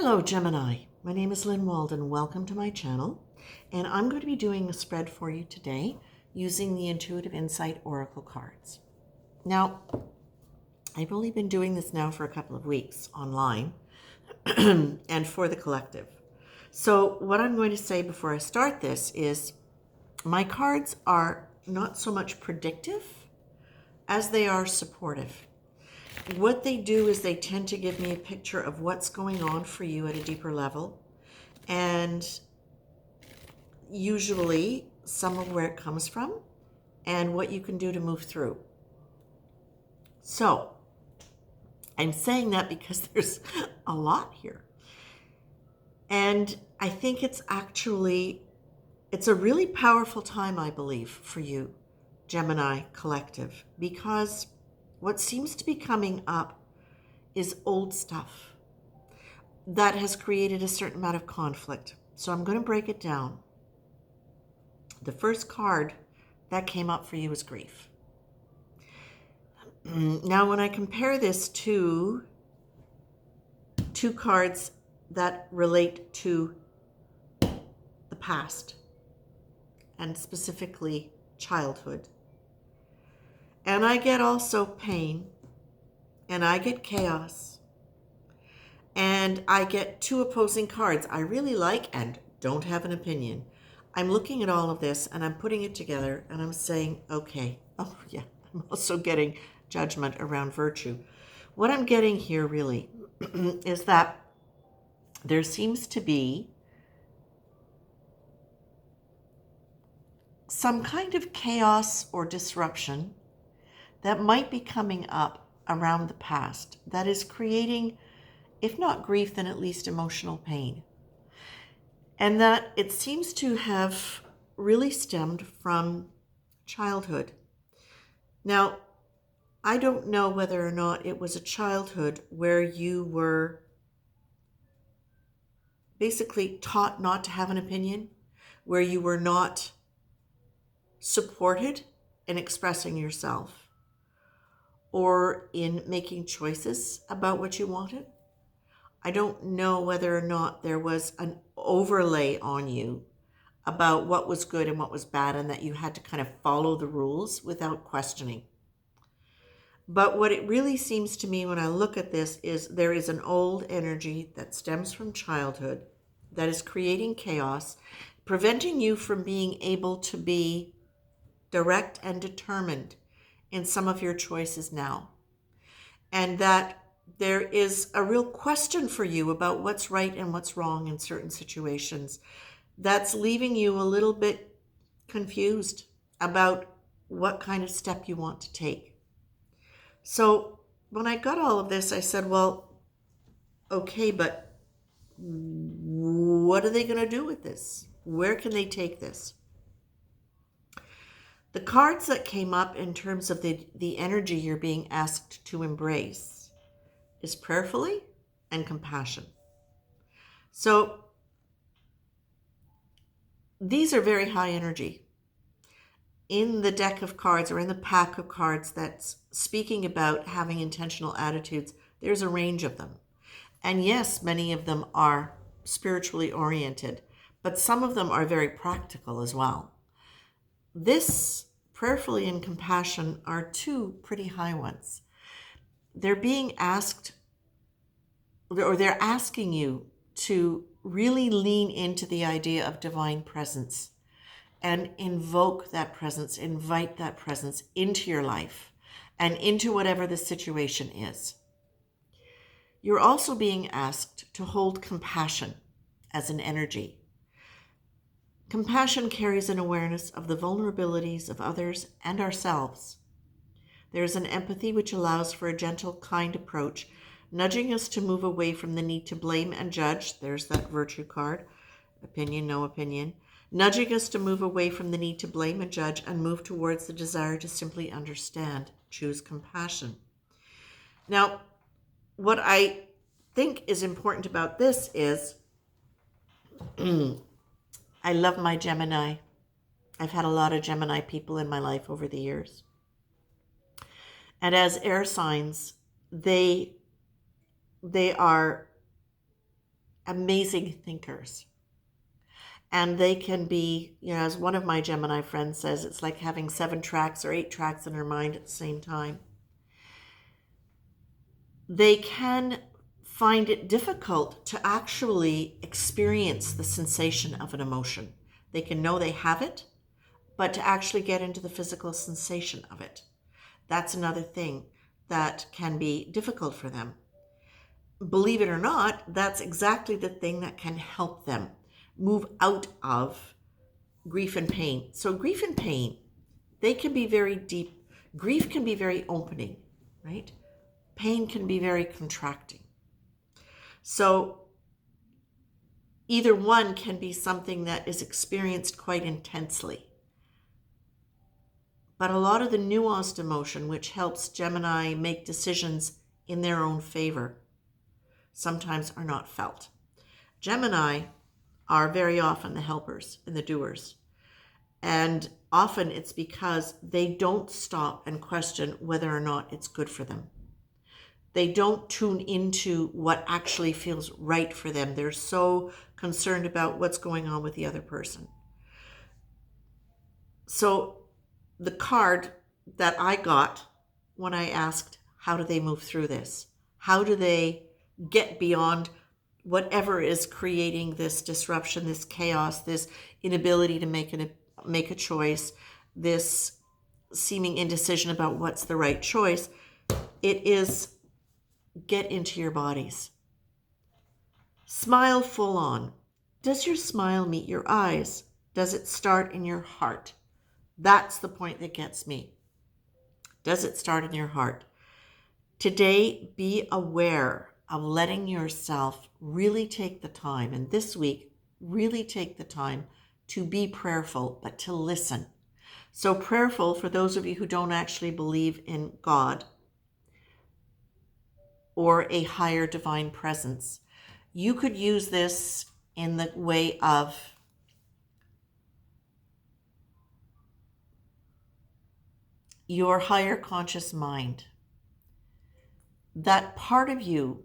Hello Gemini, my name is Lynn Walden. Welcome to my channel, and I'm going to be doing a spread for you today using the Intuitive Insight Oracle cards. Now, I've only been doing this now for a couple of weeks online and for the collective. So what I'm going to say before I start this is my cards are not so much predictive as they are supportive. What they do is they tend to give me a picture of what's going on for you at a deeper level, and usually some of where it comes from and what you can do to move through. So I'm saying that because there's a lot here. And I think it's a really powerful time, I believe, for you, Gemini collective, because what seems to be coming up is old stuff that has created a certain amount of conflict. So I'm going to break it down. The first card that came up for you is grief. Now, when I compare this to two cards that relate to the past, and specifically childhood, and I get also pain, and I get chaos, and I get two opposing cards I really like and don't have an opinion. I'm looking at all of this and I'm putting it together and I'm saying, okay, oh yeah, I'm also getting judgment around virtue. What I'm getting here really is that there seems to be some kind of chaos or disruption that might be coming up around the past that is creating, if not grief, then at least emotional pain. And that it seems to have really stemmed from childhood. Now, I don't know whether or not it was a childhood where you were basically taught not to have an opinion, where you were not supported in expressing yourself or in making choices about what you wanted. I don't know whether or not there was an overlay on you about what was good and what was bad, and that you had to kind of follow the rules without questioning. But what it really seems to me when I look at this is there is an old energy that stems from childhood that is creating chaos, preventing you from being able to be direct and determined in some of your choices now. And that there is a real question for you about what's right and what's wrong in certain situations that's leaving you a little bit confused about what kind of step you want to take. So when I got all of this, I said, well, okay, but what are they going to do with this? Where can they take this? The cards that came up in terms of the energy you're being asked to embrace is prayerfully and compassion. So these are very high energy. In the deck of cards or in the pack of cards that's speaking about having intentional attitudes, there's a range of them. And yes, many of them are spiritually oriented, but some of them are very practical as well. This prayerfully and compassion are two pretty high ones. They're being asked, or they're asking you to really lean into the idea of divine presence and invoke that presence, invite that presence into your life and into whatever the situation is. You're also being asked to hold compassion as an energy. Compassion carries an awareness of the vulnerabilities of others and ourselves. There's an empathy which allows for a gentle, kind approach, nudging us to move away from the need to blame and judge. There's that virtue card, opinion, no opinion. Nudging us to move away from the need to blame and judge and move towards the desire to simply understand. Choose compassion. Now, what I think is important about this is I love my Gemini. I've had a lot of Gemini people in my life over the years. And as air signs, they are amazing thinkers. And they can be, as one of my Gemini friends says, it's like having 7 tracks or 8 tracks in her mind at the same time. They can find it difficult to actually experience the sensation of an emotion. They can know they have it, but to actually get into the physical sensation of it, that's another thing that can be difficult for them. Believe it or not, that's exactly the thing that can help them move out of grief and pain. So grief and pain, they can be very deep. Grief can be very opening, right? Pain can be very contracting. So either one can be something that is experienced quite intensely. But a lot of the nuanced emotion, which helps Gemini make decisions in their own favor, sometimes are not felt. Gemini are very often the helpers and the doers. And often it's because they don't stop and question whether or not it's good for them. They don't tune into what actually feels right for them. They're so concerned about what's going on with the other person. So the card that I got when I asked, how do they move through this? How do they get beyond whatever is creating this disruption, this chaos, this inability to make a choice, this seeming indecision about what's the right choice? It is get into your bodies. Smile full on. Does your smile meet your eyes? Does it start in your heart? That's the point that gets me. Does it start in your heart? Today, be aware of letting yourself really take the time, and this week, really take the time to be prayerful, but to listen. So prayerful, for those of you who don't actually believe in God or a higher divine presence, you could use this in the way of your higher conscious mind. That part of you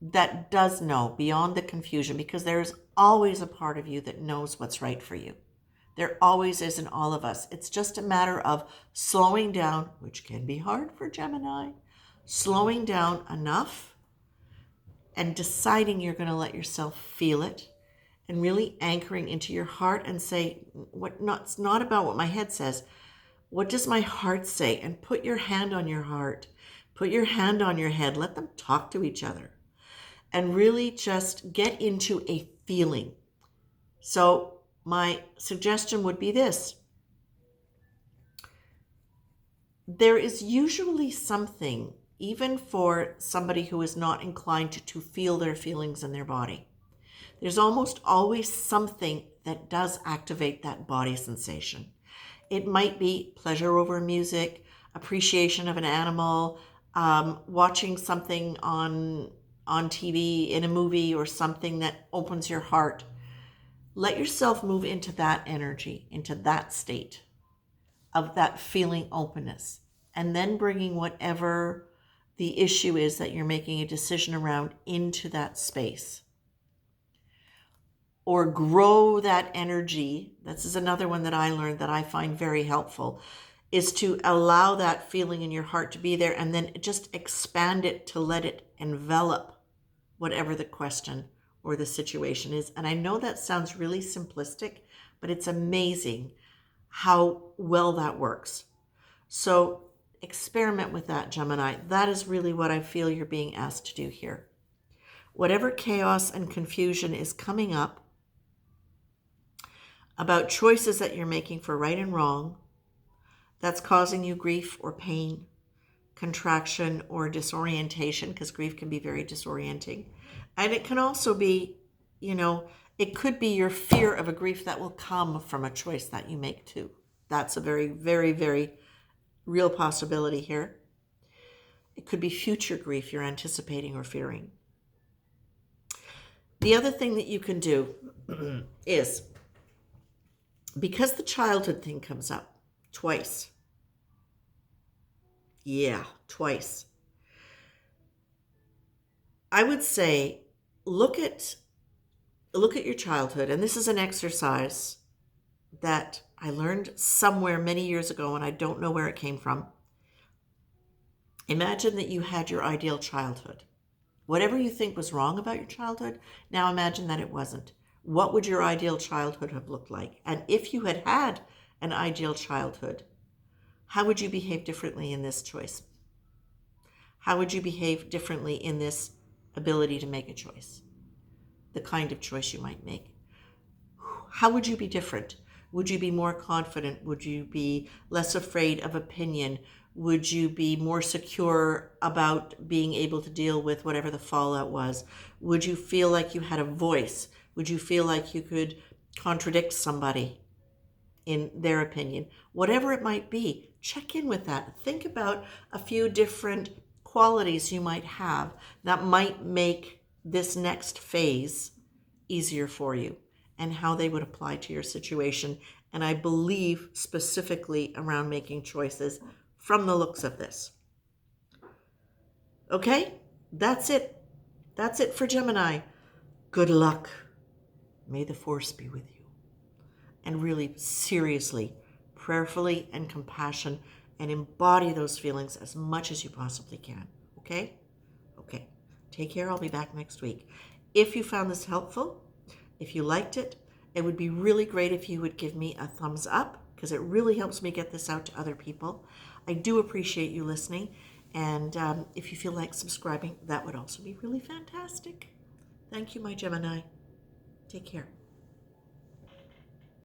that does know beyond the confusion, because there's always a part of you that knows what's right for you. There always is in all of us. It's just a matter of slowing down, which can be hard for Gemini, slowing down enough and deciding you're going to let yourself feel it and really anchoring into your heart and say, it's not about what my head says. What does my heart say? And put your hand on your heart. Put your hand on your head. Let them talk to each other. And really just get into a feeling. So my suggestion would be this. There is usually something, even for somebody who is not inclined to feel their feelings in their body. There's almost always something that does activate that body sensation. It might be pleasure over music, appreciation of an animal, watching something on TV, in a movie, or something that opens your heart. Let yourself move into that energy, into that state of that feeling openness, and then bringing whatever the issue is that you're making a decision around into that space. Or grow that energy. This is another one that I learned that I find very helpful, is to allow that feeling in your heart to be there and then just expand it to let it envelop whatever the question or the situation is. And I know that sounds really simplistic, but it's amazing how well that works. So experiment with that, Gemini. That is really what I feel you're being asked to do here. Whatever chaos and confusion is coming up about choices that you're making for right and wrong, that's causing you grief or pain, contraction or disorientation, because grief can be very disorienting. And it can also be, it could be your fear of a grief that will come from a choice that you make too. That's a very, very, very real possibility here. It could be future grief you're anticipating or fearing. The other thing that you can do is, because the childhood thing comes up twice. Yeah, twice. I would say look at look at your childhood, and this is an exercise that I learned somewhere many years ago, and I don't know where it came from. Imagine that you had your ideal childhood. Whatever you think was wrong about your childhood, now imagine that it wasn't. What would your ideal childhood have looked like? And if you had had an ideal childhood, how would you behave differently in this choice? How would you behave differently in this ability to make a choice? The kind of choice you might make. How would you be different? Would you be more confident? Would you be less afraid of opinion? Would you be more secure about being able to deal with whatever the fallout was? Would you feel like you had a voice? Would you feel like you could contradict somebody in their opinion? Whatever it might be, check in with that. Think about a few different qualities you might have that might make this next phase easier for you and how they would apply to your situation. And I believe specifically around making choices from the looks of this. Okay, that's it. That's it for Gemini. Good luck. May the force be with you. And really, seriously, prayerfully and compassion, and embody those feelings as much as you possibly can. Okay? Okay. Take care. I'll be back next week. If you found this helpful, if you liked it, it would be really great if you would give me a thumbs up, because it really helps me get this out to other people. I do appreciate you listening. And if you feel like subscribing, that would also be really fantastic. Thank you, my Gemini. Take care.